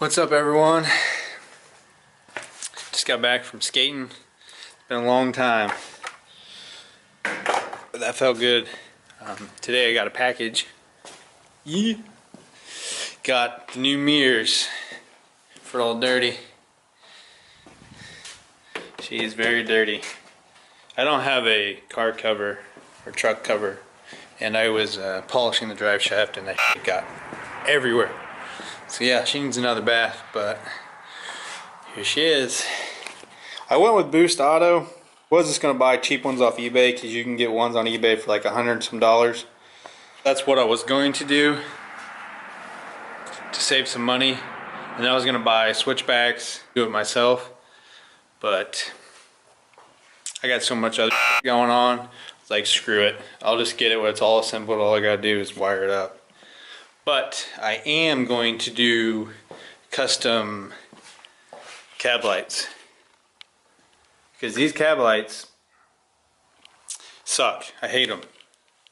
What's up, everyone? Just got back from skating. It's been a long time, but that felt good. Today I got a package. Yeah. Got the new mirrors for all dirty. She is very dirty. I don't have a car cover or truck cover, and I was polishing the drive shaft and that shit got everywhere. So yeah, she needs another bath, but here she is. I went with Boostauto. Was just gonna buy cheap ones off eBay because you can get ones on eBay for like $100 and some. That's what I was going to do to save some money, and I was gonna buy switchbacks, do it myself, but I got so much other going on. It's like, screw it. I'll just get it when it's all assembled. All I gotta do is wire it up. But I am going to do custom cab lights, because these cab lights suck. I hate them.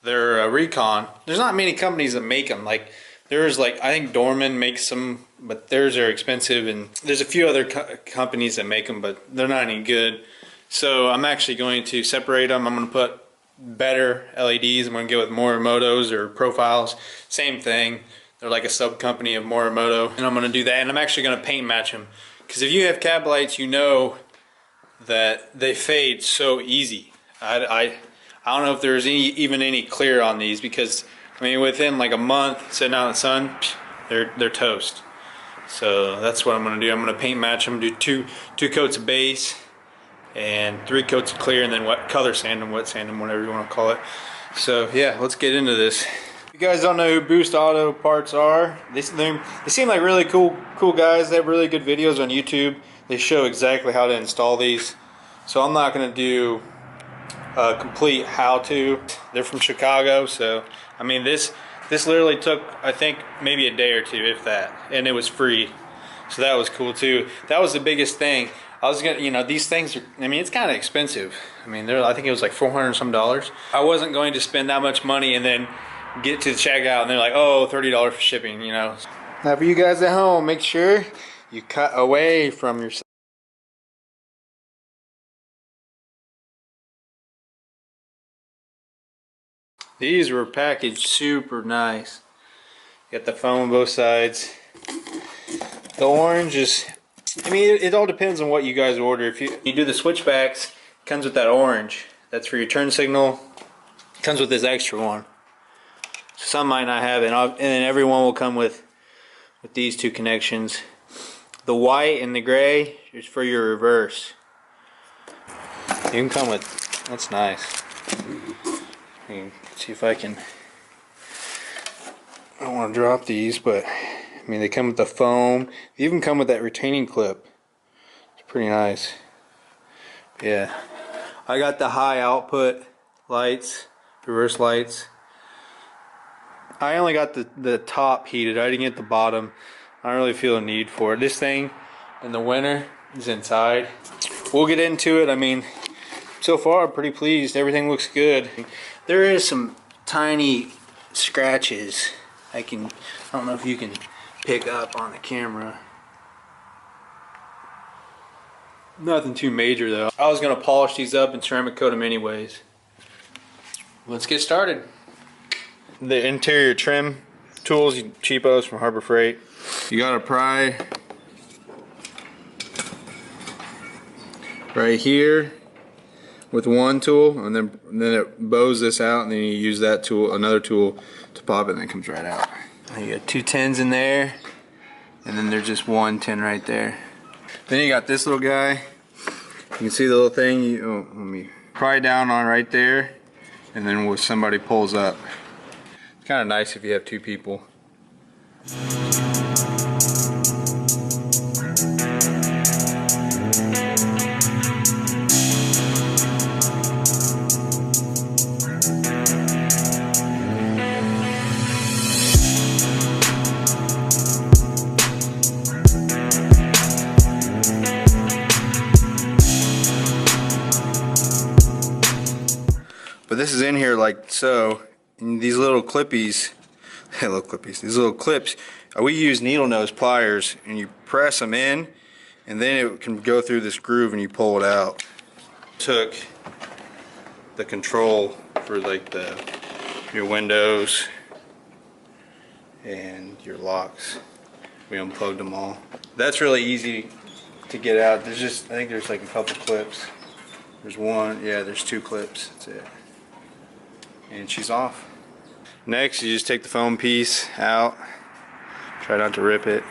They're a Recon. There's not many companies that make them. Like, there's like, I think Dorman makes them, but theirs are expensive, and there's a few other companies that make them, but they're not any good. So I'm actually going to separate them. I'm going to put better LEDs. I'm going to go with Morimoto's or Profiles. Same thing. They're like a sub company of Morimoto, and I'm going to do that. And I'm actually going to paint match them, because if you have cab lights, you know that they fade so easy. I don't know if there's even any clear on these, because I mean, within like a month sitting out in the sun, they're toast. So that's what I'm going to do. I'm going to paint match them, do two coats of base and 3 coats of clear, and then color sand them, wet sand them, whatever you want to call it. So yeah, let's get into this. If you guys don't know who Boostauto parts are, they seem like really cool guys. They have really good videos on YouTube. They show exactly how to install these. So I'm not going to do a complete how-to. They're from Chicago, so I mean, this literally took, I think, maybe a day or two, if that, and it was free. So that was cool too. That was the biggest thing. I was gonna, you know, these things are, I mean, it's kind of expensive. I mean, I think it was like $400 and some. I wasn't going to spend that much money and then get to the checkout and they're like, oh, $30 for shipping, you know. Now for you guys at home, make sure you cut away from your. These were packaged super nice. Got the foam on both sides. The orange is, I mean, it all depends on what you guys order. If you do the switchbacks, it comes with that orange. That's for your turn signal. It comes with this extra one. Some might not have it, and then everyone will come with these 2 connections. The white and the gray is for your reverse. You can come with, that's nice. See if I can, I don't want to drop these, but I mean, they come with the foam. They even come with that retaining clip. It's pretty nice. Yeah, I got the high output lights, reverse lights. I only got the top heated. I didn't get the bottom. I don't really feel a need for it. This thing in the winter is inside. We'll get into it. I mean, so far I'm pretty pleased. Everything looks good. There is some tiny scratches. I don't know if you can pick up on the camera. Nothing too major though. I was gonna polish these up and ceramic coat them anyways. Let's get started. The interior trim tools, cheapos from Harbor Freight. You gotta pry right here with one tool, and then it bows this out, and then you use that tool, another tool, to pop it, and it comes right out. You got 2 10s in there, and then there's just 1 10 right there. Then you got this little guy. You can see the little thing. Let me pry down on right there, and then when somebody pulls up, it's kind of nice if you have 2 people. But this is in here like so, and these little clippies, little clippies. These little clips, we use needle nose pliers, and you press them in, and then it can go through this groove, and you pull it out. Took the control for like your windows and your locks. We unplugged them all. That's really easy to get out. There's just, I think there's like a couple clips. There's one, yeah, there's 2 clips. That's it. And she's off. Next, you just take the foam piece out. Try not to rip it.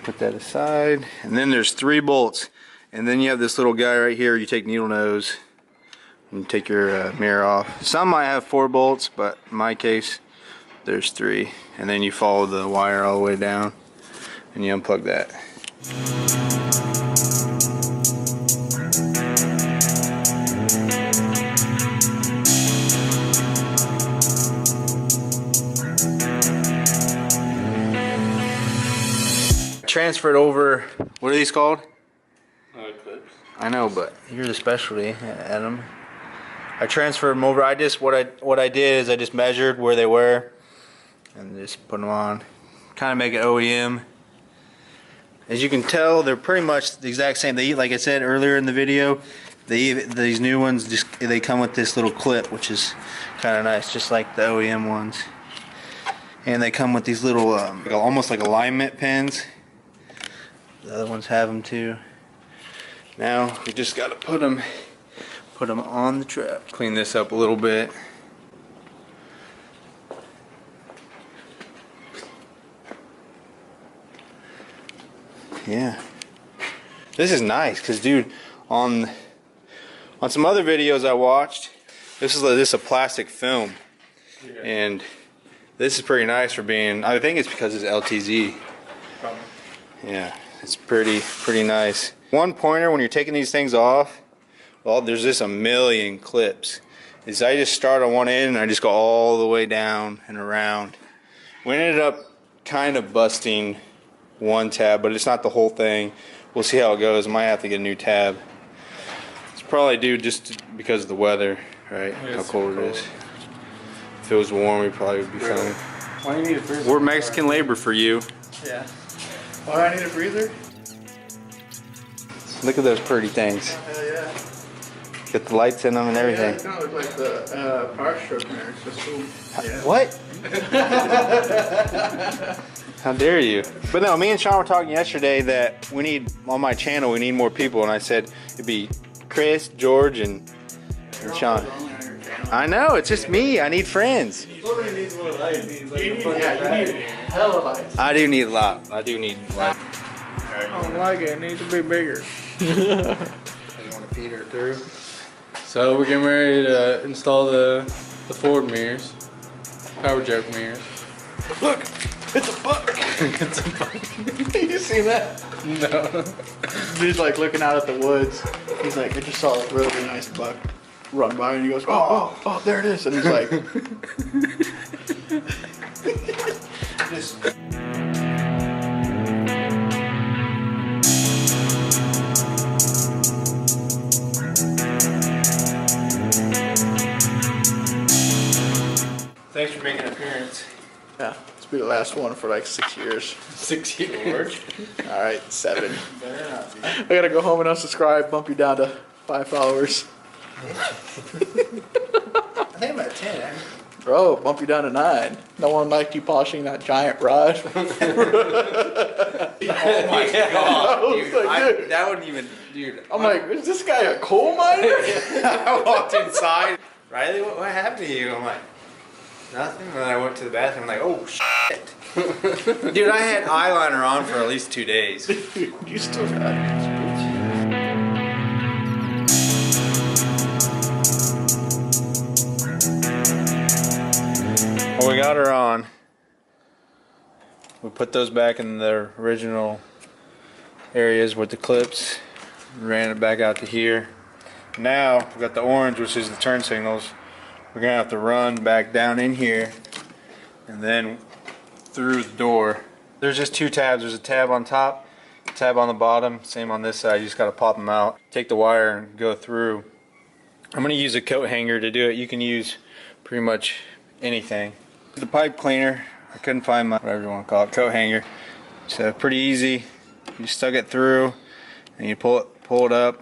Put that aside. And then there's 3 bolts. And then you have this little guy right here. You take needle nose and you take your mirror off. Some might have 4 bolts, but in my case, there's 3. And then you follow the wire all the way down and you unplug that. Transferred over, what are these called? Clips. I know, but you're the specialty, Adam. I transferred them over. What I did is I just measured where they were and just put them on. Kind of make it OEM. As you can tell, they're pretty much the exact same. They, like I said earlier in the video, these new ones they come with this little clip, which is kind of nice, just like the OEM ones. And they come with these little, almost like alignment pins. The other ones have them too. Now we just got to put them on the trap. Clean this up a little bit. Yeah, this is nice because, dude, on some other videos I watched, this is a plastic film, and this is pretty nice for being. I think it's because it's LTZ. Probably. Yeah, it's pretty nice. One pointer when you're taking these things off, well, there's just a million clips. Is I just start on one end and I just go all the way down and around. We ended up kind of busting one tab, but it's not the whole thing. We'll see how it goes. Might have to get a new tab. It's probably due just because of the weather, right? Yeah, how cold it is. If it was warm, we probably would be fine. Why do you need a freezer? We're Mexican labor for you. Yeah. Why do I need a freezer? Look at those pretty things. Hell yeah. Get the lights in them and everything. Yeah, it kind of looks like the power stroke mirror. It's just cool. Yeah. What? How dare you? But no, me and Sean were talking yesterday that we need, on my channel, we need more people, and I said it'd be Chris, George, and Sean. I know, it's just me. I need friends. Somebody needs more light. You need hella lights. I do need a lot. I do need light. I don't like it. It needs to be bigger. You want to feed her through? So we're getting ready to install the forward mirrors, power joke mirrors. Look, it's a buck. It's a buck. You seen that? No. Dude's like looking out at the woods. He's like, I just saw a really nice buck run by, and he goes, oh, there it is. And he's like, Just thanks for making an appearance. yeah, this will be the last one for like 6 years. 6 years. All right, 7. I gotta go home and unsubscribe, bump you down to 5 followers. I think I'm at 10. Bro, bump you down to 9. No one liked you polishing that giant rod. Oh my god, dude. Dude. That wouldn't even, dude. I'm like, is this guy a coal miner? I walked inside. Riley, what happened to you? I'm like, nothing. And then I went to the bathroom. I'm like, oh shit. Dude, I had eyeliner on for at least 2 days. You still got it. Well, we got her on. We put those back in their original areas with the clips. Ran it back out to here. Now we've got the orange, which is the turn signals. We're gonna have to run back down in here and then through the door. There's just 2 tabs. There's a tab on top, a tab on the bottom. Same on this side. You just gotta pop them out. Take the wire and go through I'm gonna use a coat hanger to do it. You can use pretty much anything. The pipe cleaner, I couldn't find my, whatever you want to call it, coat hanger. So pretty easy. You just stuck it through and you pull it up.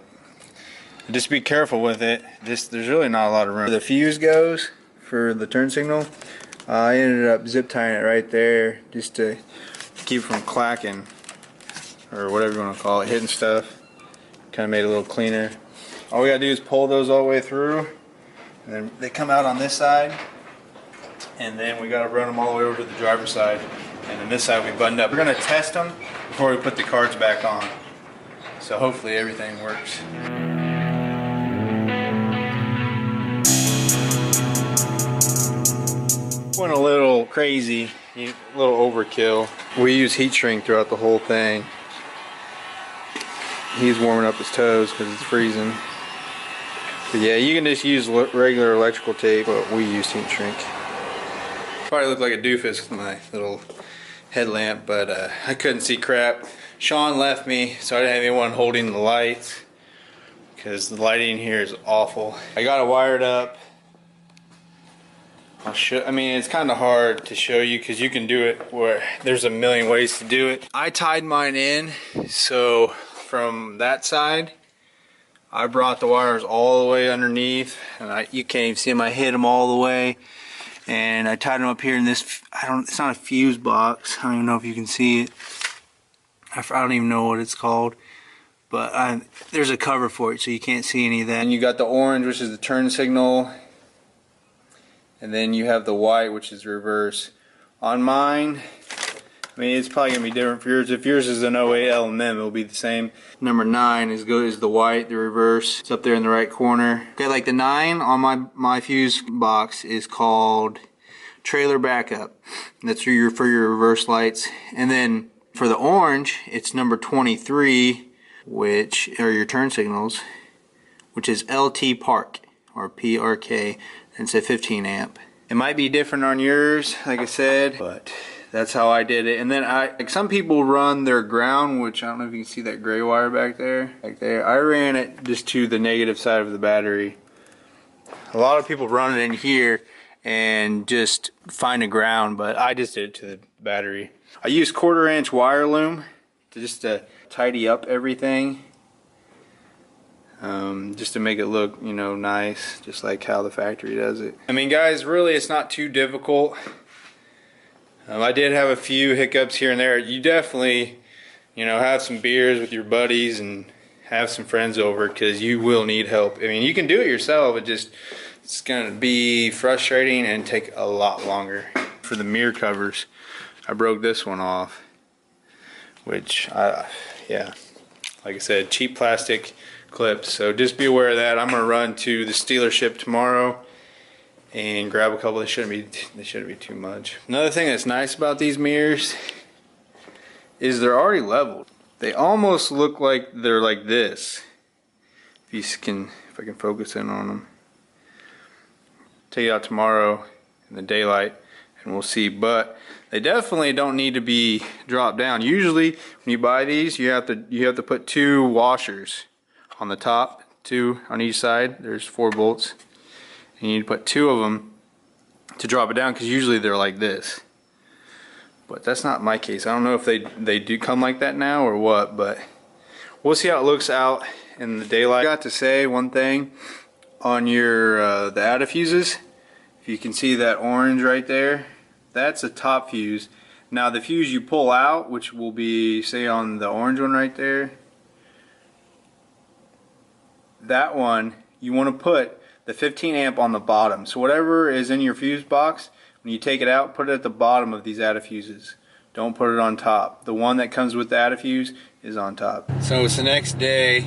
Just be careful with it. There's really not a lot of room. Where the fuse goes for the turn signal, I ended up zip tying it right there just to keep it from clacking, or whatever you want to call it, hitting stuff. Kind of made it a little cleaner. All we gotta do is pull those all the way through, and then they come out on this side, and then we gotta run them all the way over to the driver's side, and then this side we buttoned up. We're gonna test them before we put the cards back on, so hopefully everything works. Went a little crazy, a little overkill. We use heat shrink throughout the whole thing. He's warming up his toes because it's freezing. But yeah, you can just use regular electrical tape, but we use heat shrink. Probably look like a doofus with my little headlamp, but I couldn't see crap. Sean left me, so I didn't have anyone holding the lights because the lighting here is awful. I got it wired up. I mean, it's kind of hard to show you because you can do it where there's a million ways to do it. I tied mine in, so from that side, I brought the wires all the way underneath, and you can't even see them. I hit them all the way, and I tied them up here in this. It's not a fuse box. I don't even know if you can see it. I don't even know what it's called, but there's a cover for it, so you can't see any of that. And you got the orange, which is the turn signal, and then you have the white, which is reverse. On mine, I mean, it's probably gonna be different for yours. If yours is an 08 LMM, it'll be the same. Number 9 is the white, the reverse. It's up there in the right corner. Okay, like the 9 on my fuse box is called trailer backup. That's for your reverse lights. And then for the orange, it's number 23, which are your turn signals, which is LT Park or PRK, and it's a 15 amp. It might be different on yours, like I said, but that's how I did it. And then like some people run their ground, which I don't know if you can see that gray wire back there. I ran it just to the negative side of the battery. A lot of people run it in here and just find a ground, but I just did it to the battery. I used 1/4 inch wire loom to tidy up everything. Just to make it look, you know, nice, just like how the factory does it. I mean, guys, really it's not too difficult. I did have a few hiccups here and there. You definitely, you know, have some beers with your buddies and have some friends over, because you will need help. I mean, you can do it yourself, it's gonna be frustrating and take a lot longer. For the mirror covers, I broke this one off, which yeah, like I said, cheap plastic clips. So just be aware of that. I'm gonna run to the dealership tomorrow and grab a couple. They shouldn't be too much. Another thing that's nice about these mirrors is they're already leveled. They almost look like they're like this. If I can focus in on them. Take it out tomorrow in the daylight and we'll see. But they definitely don't need to be dropped down. Usually when you buy these, you have to put 2 washers on the top, 2 on each side. There's 4 bolts. And you need to put 2 of them to drop it down, because usually they're like this. But that's not my case. I don't know if they do come like that now or what, but we'll see how it looks out in the daylight. I got to say one thing on your the out fuses. If you can see that orange right there, that's a top fuse. Now the fuse you pull out, which will be, say, on the orange one right there, that one you want to put the 15 amp on the bottom. So whatever is in your fuse box, when you take it out, put it at the bottom of these fuses. Don't put it on top. The one that comes with the fuse is on top. So it's the next day.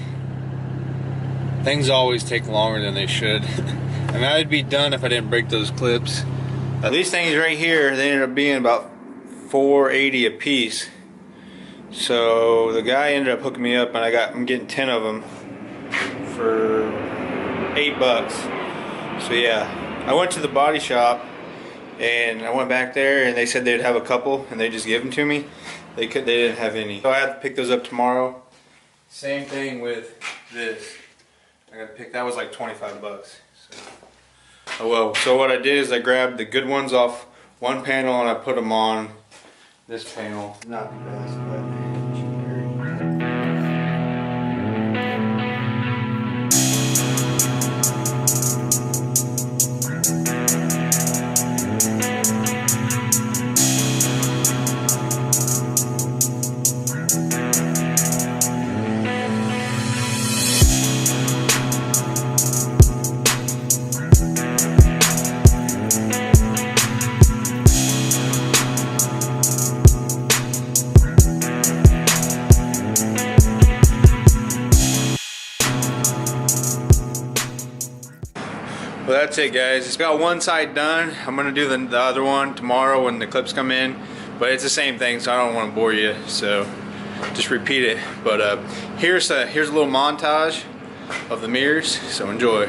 Things always take longer than they should. I mean, I'd be done if I didn't break those clips. These things right here, they ended up being about $4.80 a piece. So the guy ended up hooking me up, and I'm getting 10 of them for $8. So yeah, I went to the body shop and I went back there and they said they'd have a couple and they just give them to me. They didn't have any. So I have to pick those up tomorrow. Same thing with this. I gotta pick, that was like 25 bucks. So. Oh well, so what I did is I grabbed the good ones off one panel and I put them on this panel. Not the best, but well, that's it, guys. It's got one side done. I'm gonna do the other one tomorrow when the clips come in, but it's the same thing, so I don't want to bore you. So just repeat it. But here's a little montage of the mirrors. So enjoy.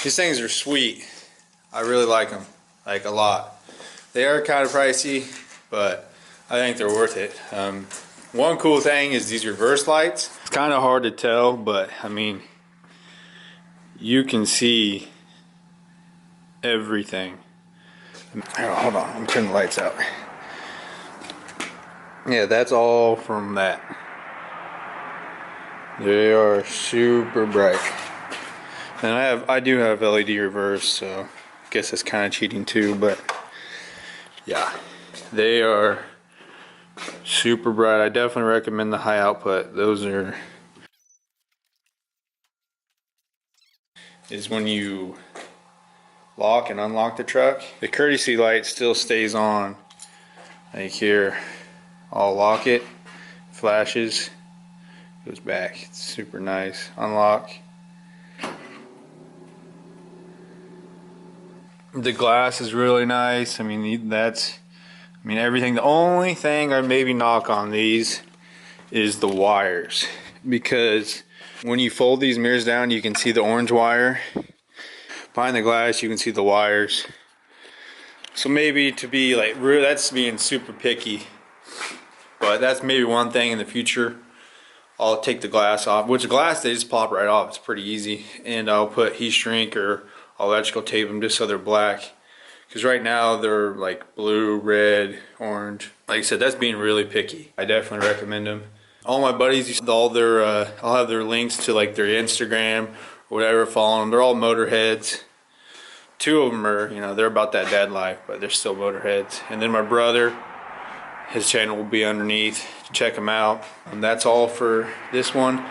These things are sweet. I really like them, like a lot. They are kind of pricey, but I think they're worth it. One cool thing is these reverse lights. It's kind of hard to tell, but I mean, you can see everything. Oh, hold on, I'm turning the lights out. Yeah, that's all from that. They are super bright. And I do have LED reverse, so I guess that's kind of cheating too, but yeah, they are super bright. I definitely recommend the high output. Those is when you lock and unlock the truck. The courtesy light still stays on. Like here, I'll lock it, flashes, goes back. It's super nice. Unlock. The glass is really nice. I mean, everything. The only thing I maybe knock on these is the wires, because when you fold these mirrors down, you can see the orange wire. Behind the glass, you can see the wires. So maybe to be like, that's being super picky, but that's maybe one thing in the future. I'll take the glass off, which the glass, they just pop right off. It's pretty easy. And I'll put heat shrink or I'll electrical tape them just so they're black, because right now they're like blue, red, orange. Like I said, that's being really picky. I definitely recommend them. All my buddies, all their I'll have their links to like their Instagram or whatever, follow them. They're all motorheads, two of them are, you know, they're about that dad life, but they're still motorheads. And then my brother, his channel will be underneath. Check him out. And that's all for this one.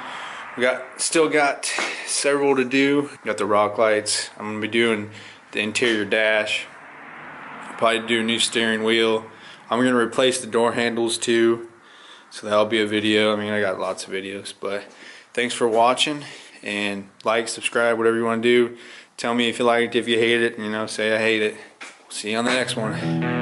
We still got several to do. Got the rock lights. I'm gonna be doing the interior dash. Probably do a new steering wheel. I'm gonna replace the door handles too. So that'll be a video. I mean, I got lots of videos, but thanks for watching, and like, subscribe, whatever you want to do. Tell me if you liked it, if you hate it, you know, say I hate it. See you on the next one.